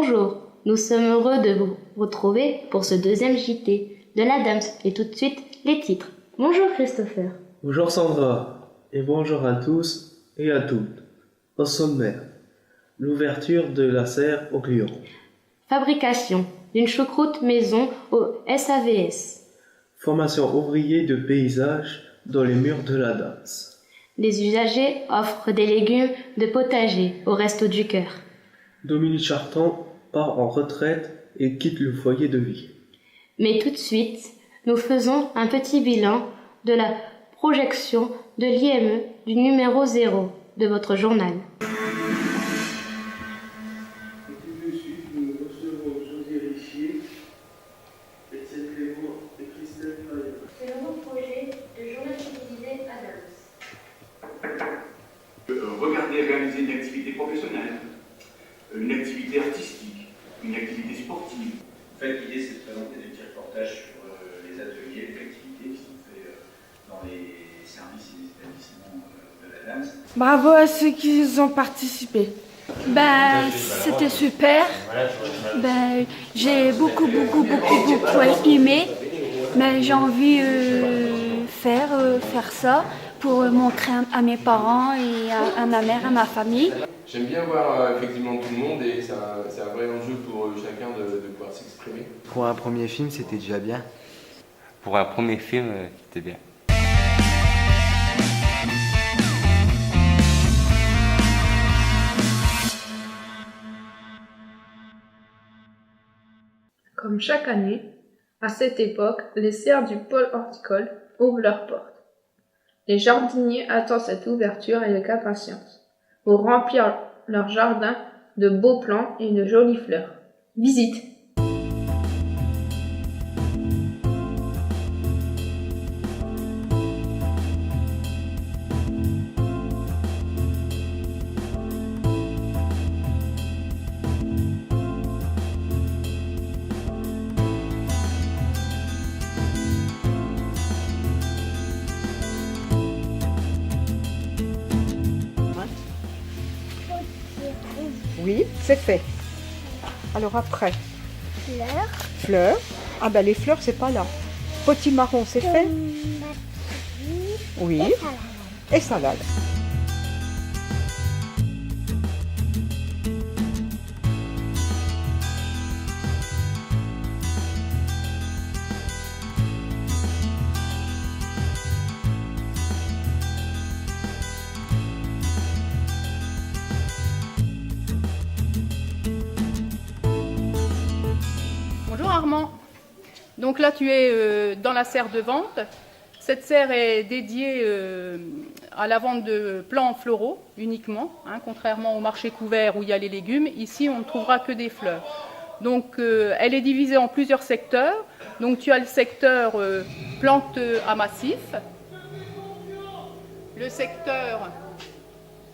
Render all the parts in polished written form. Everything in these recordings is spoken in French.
Bonjour, nous sommes heureux de vous retrouver pour ce deuxième JT de l'Adams et tout de suite les titres. Bonjour Christopher. Bonjour Sandra et bonjour à tous et à toutes. Au sommaire, l'ouverture de la serre au client. Fabrication d'une choucroute maison au SAVS. Formation ouvrier de paysage dans les murs de l'Adams. Les usagers offrent des légumes de potager au Resto du Cœur. Dominique Charton part en retraite et quitte le foyer de vie. Mais tout de suite, nous faisons un petit bilan de la projection de l'IME du numéro 0 de votre journal. C'est le nouveau projet de journal télévisé Adams. Regardez réaliser une activité professionnelle, une activité artistique, une activité sportive. En fait, l'idée, c'est de présenter des petits reportages sur les ateliers, les activités qui sont faits dans les services et les établissements de l'Adams. Bravo à ceux qui ont participé. C'était super. J'ai beaucoup aimé. Mais j'ai envie de faire ça pour montrer à mes parents et à ma mère, à ma famille. J'aime bien voir effectivement tout le monde et c'est un vrai enjeu pour chacun de pouvoir s'exprimer. Pour un premier film, c'était déjà bien. Pour un premier film, c'était bien. Comme chaque année, à cette époque, les serres du pôle horticole ouvrent leurs portes. Les jardiniers attendent cette ouverture avec impatience pour remplir leur jardin de beaux plants et de jolies fleurs. Visite! Oui, c'est fait. Alors après, fleurs. Ah ben les fleurs, c'est pas là. Potimarron, c'est fait. Oui. Et salade. Bonjour Armand. Donc là tu es dans la serre de vente. Cette serre est dédiée à la vente de plants floraux uniquement, contrairement au marché couvert où il y a les légumes. Ici on ne trouvera que des fleurs. Donc elle est divisée en plusieurs secteurs. Donc tu as le secteur plantes à massif, le secteur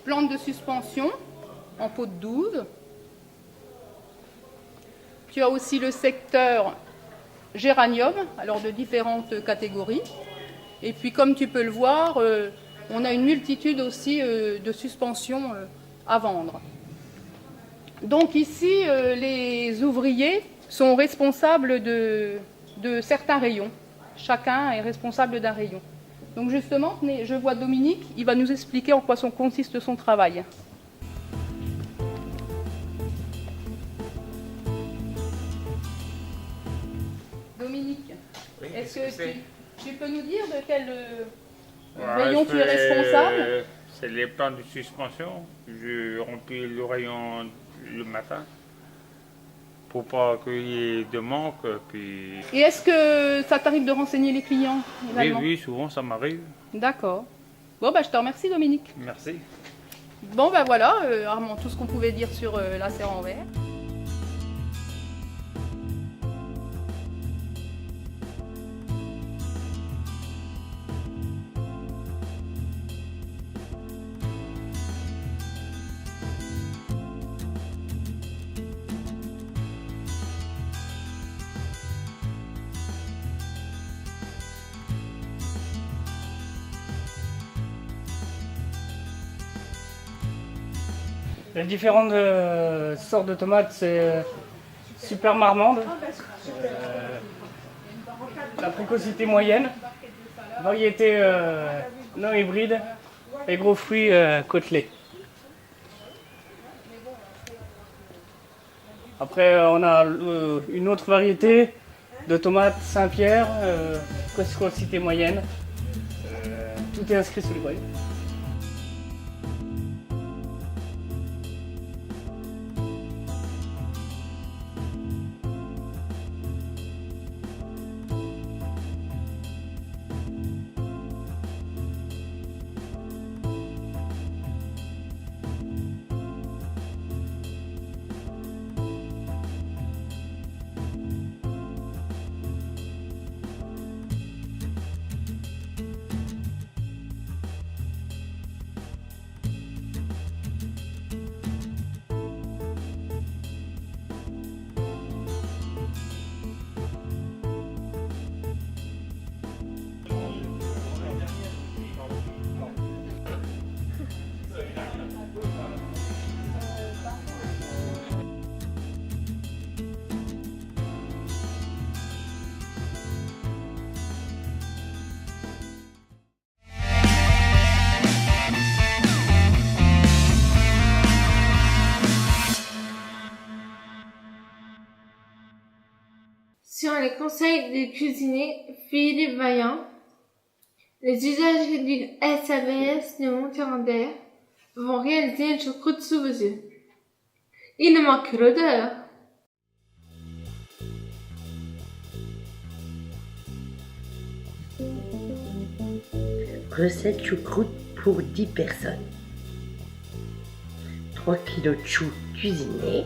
plantes de suspension en pot de 12. Tu as aussi le secteur géranium, alors de différentes catégories. Et puis comme tu peux le voir, on a une multitude aussi de suspensions à vendre. Donc ici, les ouvriers sont responsables de certains rayons. Chacun est responsable d'un rayon. Donc justement, je vois Dominique, il va nous expliquer en quoi consiste son travail. Dominique, oui, est-ce que tu peux nous dire de quel rayon tu es responsable? C'est les plans de suspension. Je remplis le rayon le matin pour pas qu'il y ait de manque. Puis... Et est-ce que ça t'arrive de renseigner les clients également? Oui, souvent ça m'arrive. D'accord. Bon, je te remercie Dominique. Merci. Bon, voilà, Armand, tout ce qu'on pouvait dire sur la serre en verre. Les différentes sortes de tomates, c'est super marmande, la précocité moyenne, variété non hybride et gros fruits côtelés. Après, on a une autre variété de tomates Saint-Pierre, précocité moyenne. Tout est inscrit sur le bois. Sur les conseils du cuisinier Philippe Vaillant, les usagers du SAVS de Monterrey vont réaliser une choucroute sous vos yeux. Il ne manque que l'odeur. Recette choucroute pour 10 personnes. 3 kg de chou cuisiné,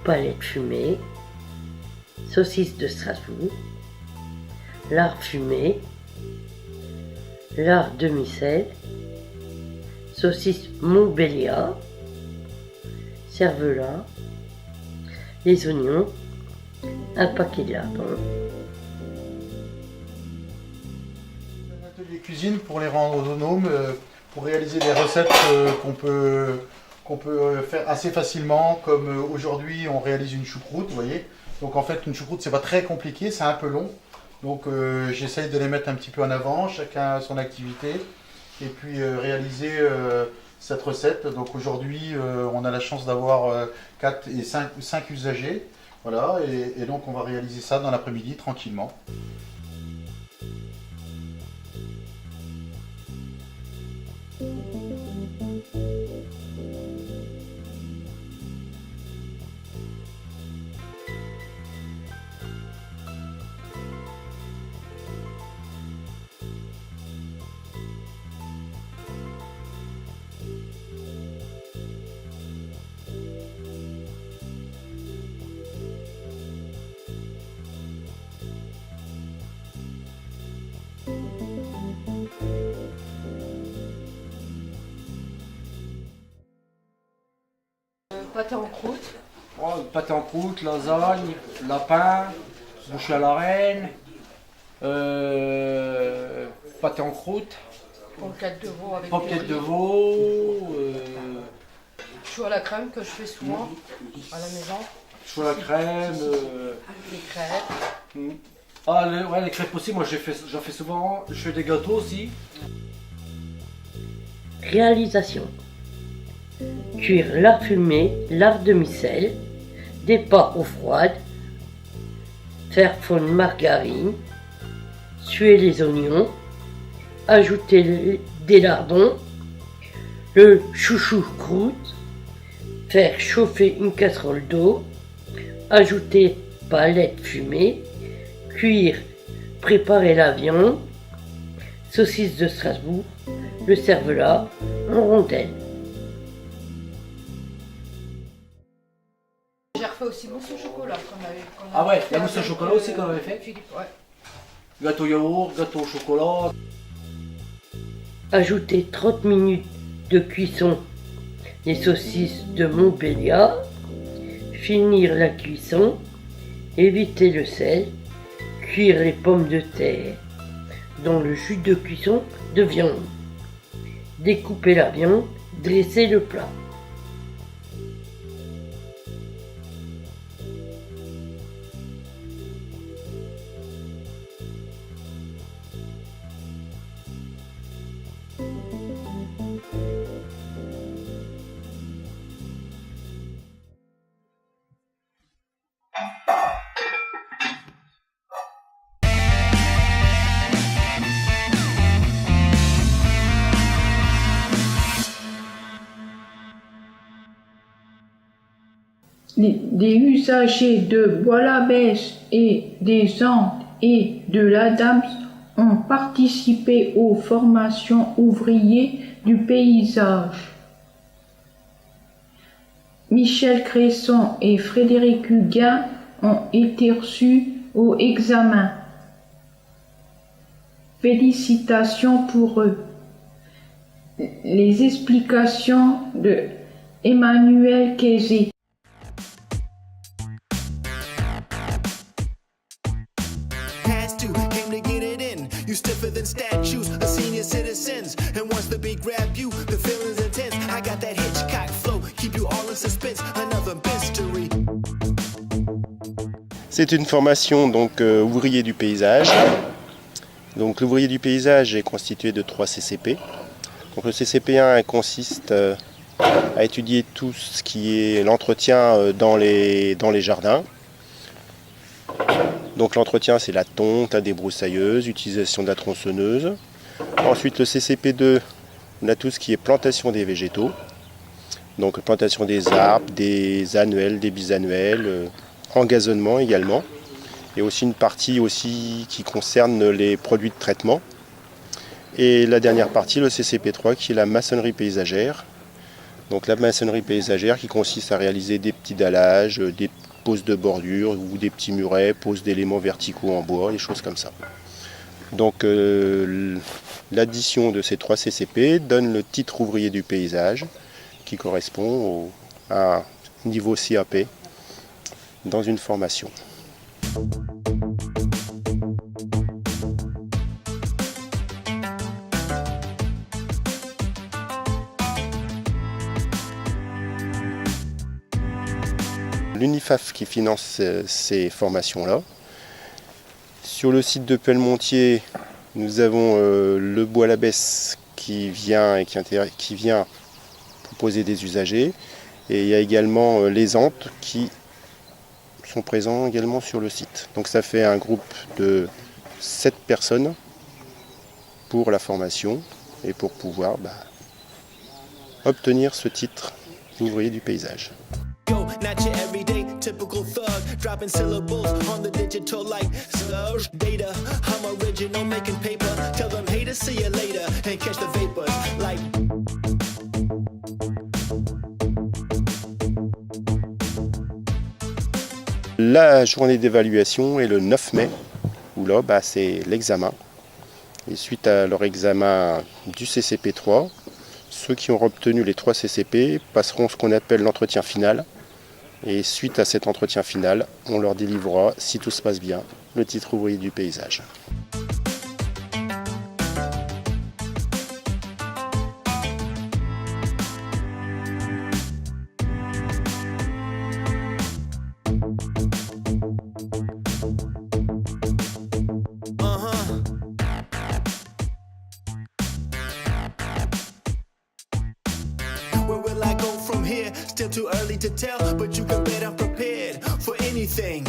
palettes fumées, saucisses de Strasbourg, lard fumé, lard demi-sel, saucisses Montbéliard, cervelas, les oignons, un paquet de lardons. Un atelier cuisine pour les rendre autonomes, pour réaliser des recettes qu'on peut faire assez facilement, comme aujourd'hui on réalise une choucroute, vous voyez. Donc en fait une choucroute c'est pas très compliqué, c'est un peu long. Donc j'essaye de les mettre un petit peu en avant, chacun a son activité. Et puis réaliser cette recette. Donc aujourd'hui on a la chance d'avoir 4 et 5 usagers. Voilà, et donc on va réaliser ça dans l'après-midi tranquillement. Pâté en croûte. Oh, pâté en croûte, lasagne, lapin, bouche à la reine, pâté en croûte. Pompiette de veau avec pompiette de veau. Chou à la crème que je fais souvent à la maison. Chou à la crème. Les crêpes. Ah, ouais, les crêpes aussi, moi j'en fais souvent. Je fais des gâteaux aussi. Réalisation. Cuire lard fumé, lard demi-sel, des pâtes eau froide, faire fondre margarine, suer les oignons, ajouter des lardons, le chouchou-croûte, faire chauffer une casserole d'eau, ajouter palettes fumées, cuire, préparer la viande, saucisses de Strasbourg, le cervelas en rondelles. J'ai refait aussi mousse au chocolat Ah ouais, la mousse au chocolat aussi qu'on avait fait. Ouais. Gâteau yaourt, gâteau au chocolat. Ajouter 30 minutes de cuisson les saucisses de Montbéliard, finir la cuisson, éviter le sel, cuire les pommes de terre dans le jus de cuisson de viande, découper la viande, dresser le plat. Des usagers de Bois-l'Abbesse et des Andes et de l'Adams ont participé aux formations ouvriers du paysage. Michel Cresson et Frédéric Huguin ont été reçus au examen. Félicitations pour eux. Les explications de Emmanuel Kézé. You stiffer than statues of senior citizens. And once the beat grab you, the feeling's intense. I got that Hitchcock flow, keep you all in suspense. Another mystery. C'est une formation donc ouvrier du paysage. Donc l'ouvrier du paysage est constitué de 3 CCP. Donc le CCP1 consiste à étudier tout ce qui est l'entretien dans les jardins. Donc l'entretien, c'est la tonte, la débroussailleuse, l'utilisation de la tronçonneuse. Ensuite le CCP2, on a tout ce qui est plantation des végétaux. Donc plantation des arbres, des annuels, des bisannuels, engazonnement également. Et aussi une partie aussi qui concerne les produits de traitement. Et la dernière partie, le CCP3, qui est la maçonnerie paysagère. Donc la maçonnerie paysagère qui consiste à réaliser des petits dallages, des pose de bordure ou des petits murets, pose d'éléments verticaux en bois, des choses comme ça. Donc l'addition de ces 3 CCP donne le titre ouvrier du paysage qui correspond à un niveau CAP dans une formation. L'UNIFAF qui finance ces formations-là. Sur le site de Pelmontier, nous avons le Bois-l'Abbesse qui vient proposer des usagers. Et il y a également les Andes qui sont présents également sur le site. Donc ça fait un groupe de 7 personnes pour la formation et pour pouvoir obtenir ce titre d'ouvrier du paysage. Not your everyday typical thug, dropping syllables on the digital like sludge data. I'm original, making paper. Tell them haters, see you later, and catch the vapors like. La journée d'évaluation est le 9 mai, où là, c'est l'examen. Et suite à leur examen du CCP3, ceux qui ont obtenu les 3 CCP passeront ce qu'on appelle l'entretien final. Et suite à cet entretien final, on leur délivrera, si tout se passe bien, le titre ouvrier du paysage. Where will I go from here? Still too early to tell, but you can bet I'm prepared for anything.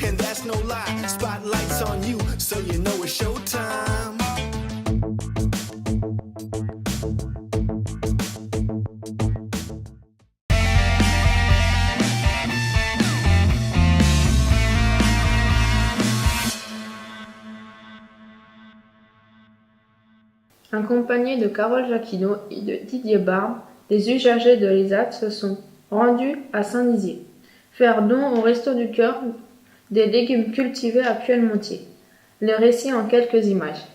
And that's no lie. Spotlight's on you, so you know it's showtime. Accompagnés de Carole Jacquinot et de Didier Barbe, les usagers de l'ESAT se sont rendus à Saint-Dizier, faire don au Resto du Cœur des légumes cultivés à Pelmontier. Le récit en quelques images.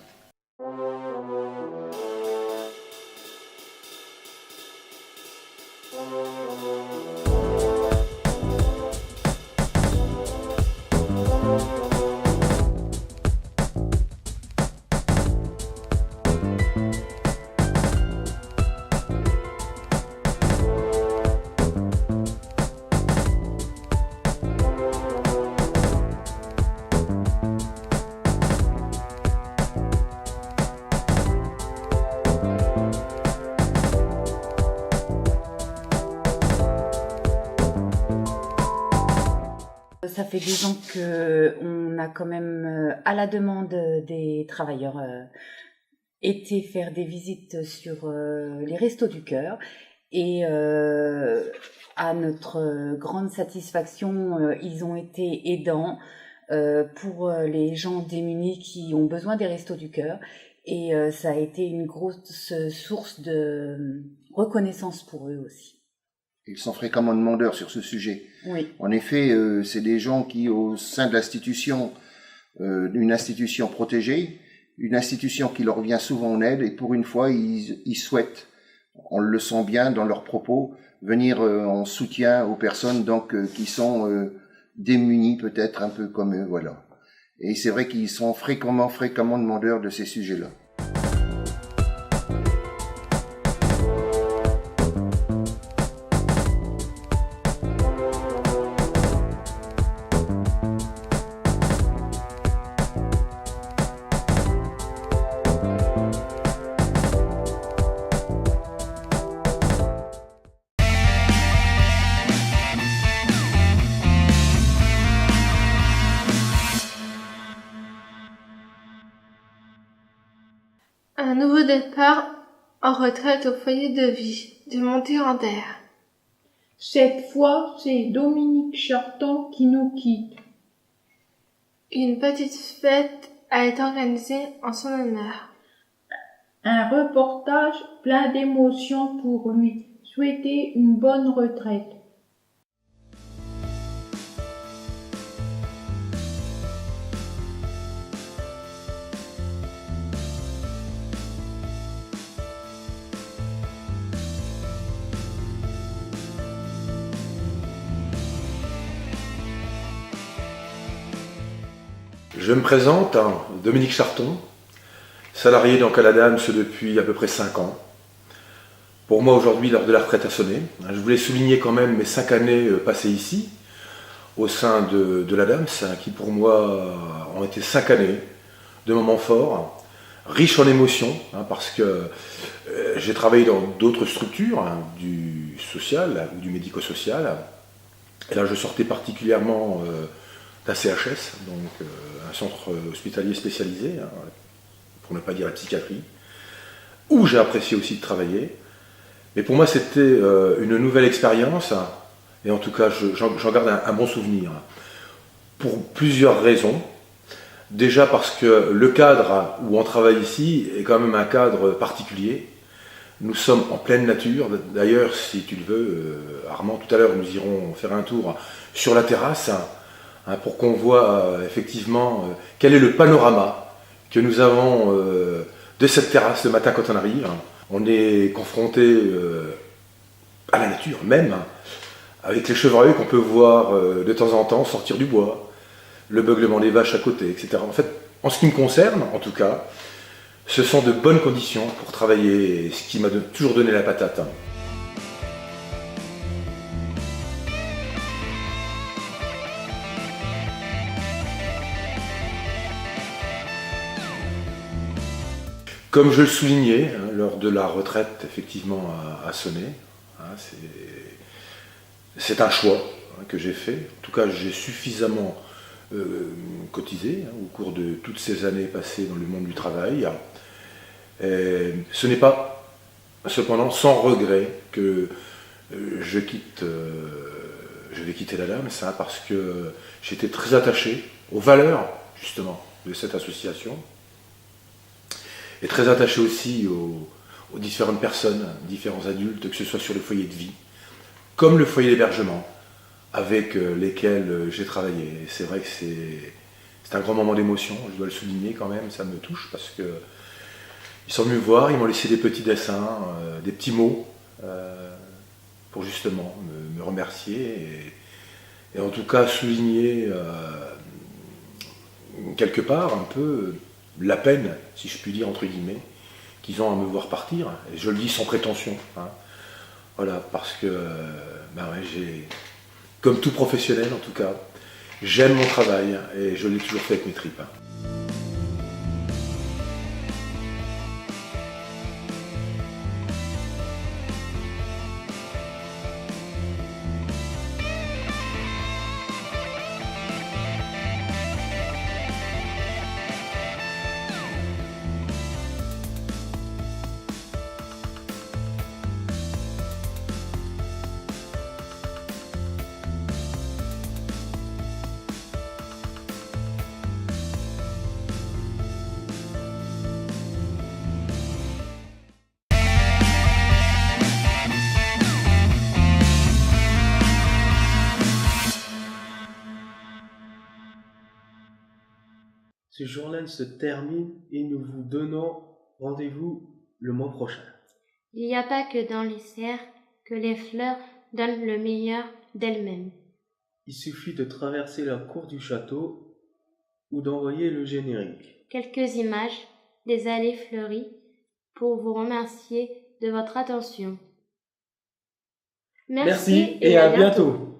ça fait 2 ans qu'on a quand même, à la demande des travailleurs, été faire des visites sur les Restos du Cœur. Et à notre grande satisfaction, ils ont été aidants pour les gens démunis qui ont besoin des Restos du Cœur. Et ça a été une grosse source de reconnaissance pour eux aussi. Ils sont fréquemment demandeurs sur ce sujet. Oui. En effet, c'est des gens qui, au sein de l'institution, une institution protégée, une institution qui leur vient souvent en aide, et pour une fois, ils souhaitent, on le sent bien dans leurs propos, venir en soutien aux personnes donc qui sont démunies peut-être un peu comme eux, voilà. Et c'est vrai qu'ils sont fréquemment demandeurs de ces sujets-là. Un nouveau départ en retraite au foyer de vie de Monterrey. Cette fois, c'est Dominique Charton qui nous quitte. Une petite fête a été organisée en son honneur. Un reportage plein d'émotions pour lui. Souhaiter une bonne retraite. Je me présente, Dominique Charton, salarié dans Caladams depuis à peu près 5 ans. Pour moi aujourd'hui, l'heure de la retraite a sonné. Je voulais souligner quand même mes 5 années passées ici, au sein de l'Adams, qui pour moi ont été 5 années de moments forts, riches en émotions, parce que j'ai travaillé dans d'autres structures, du social ou du médico-social. Et là je sortais particulièrement d'un CHS, donc un centre hospitalier spécialisé, pour ne pas dire la psychiatrie, où j'ai apprécié aussi de travailler. Mais pour moi c'était une nouvelle expérience, et en tout cas j'en garde un bon souvenir, pour plusieurs raisons. Déjà parce que le cadre où on travaille ici est quand même un cadre particulier. Nous sommes en pleine nature. D'ailleurs, si tu le veux, Armand, tout à l'heure nous irons faire un tour sur la terrasse, pour qu'on voit effectivement quel est le panorama que nous avons de cette terrasse le matin quand on arrive. On est confronté à la nature même, avec les chevreuils qu'on peut voir de temps en temps sortir du bois, le beuglement des vaches à côté, etc. En fait, en ce qui me concerne, en tout cas, ce sont de bonnes conditions pour travailler, ce qui m'a toujours donné la patate. Comme je le soulignais, l'heure de la retraite, effectivement, a sonné. C'est un choix que j'ai fait. En tout cas, j'ai suffisamment cotisé au cours de toutes ces années passées dans le monde du travail. Et ce n'est pas, cependant, sans regret que je vais quitter l'Adams, parce que j'étais très attaché aux valeurs, justement, de cette association. Et très attaché aussi aux différentes personnes, différents adultes, que ce soit sur le foyer de vie, comme le foyer d'hébergement, avec lesquels j'ai travaillé. Et c'est vrai que c'est un grand moment d'émotion, je dois le souligner quand même, ça me touche, parce que ils sont venus me voir, ils m'ont laissé des petits dessins, des petits mots, pour justement me remercier, et en tout cas souligner quelque part un peu la peine, si je puis dire entre guillemets, qu'ils ont à me voir partir. Et je le dis sans prétention. Voilà, parce que j'ai, comme tout professionnel en tout cas, j'aime mon travail et je l'ai toujours fait avec mes tripes. ce journal se termine et nous vous donnons rendez-vous le mois prochain. Il n'y a pas que dans les serres que les fleurs donnent le meilleur d'elles-mêmes. Il suffit de traverser la cour du château ou d'envoyer le générique. Quelques images des allées fleuries pour vous remercier de votre attention. Merci et à bientôt.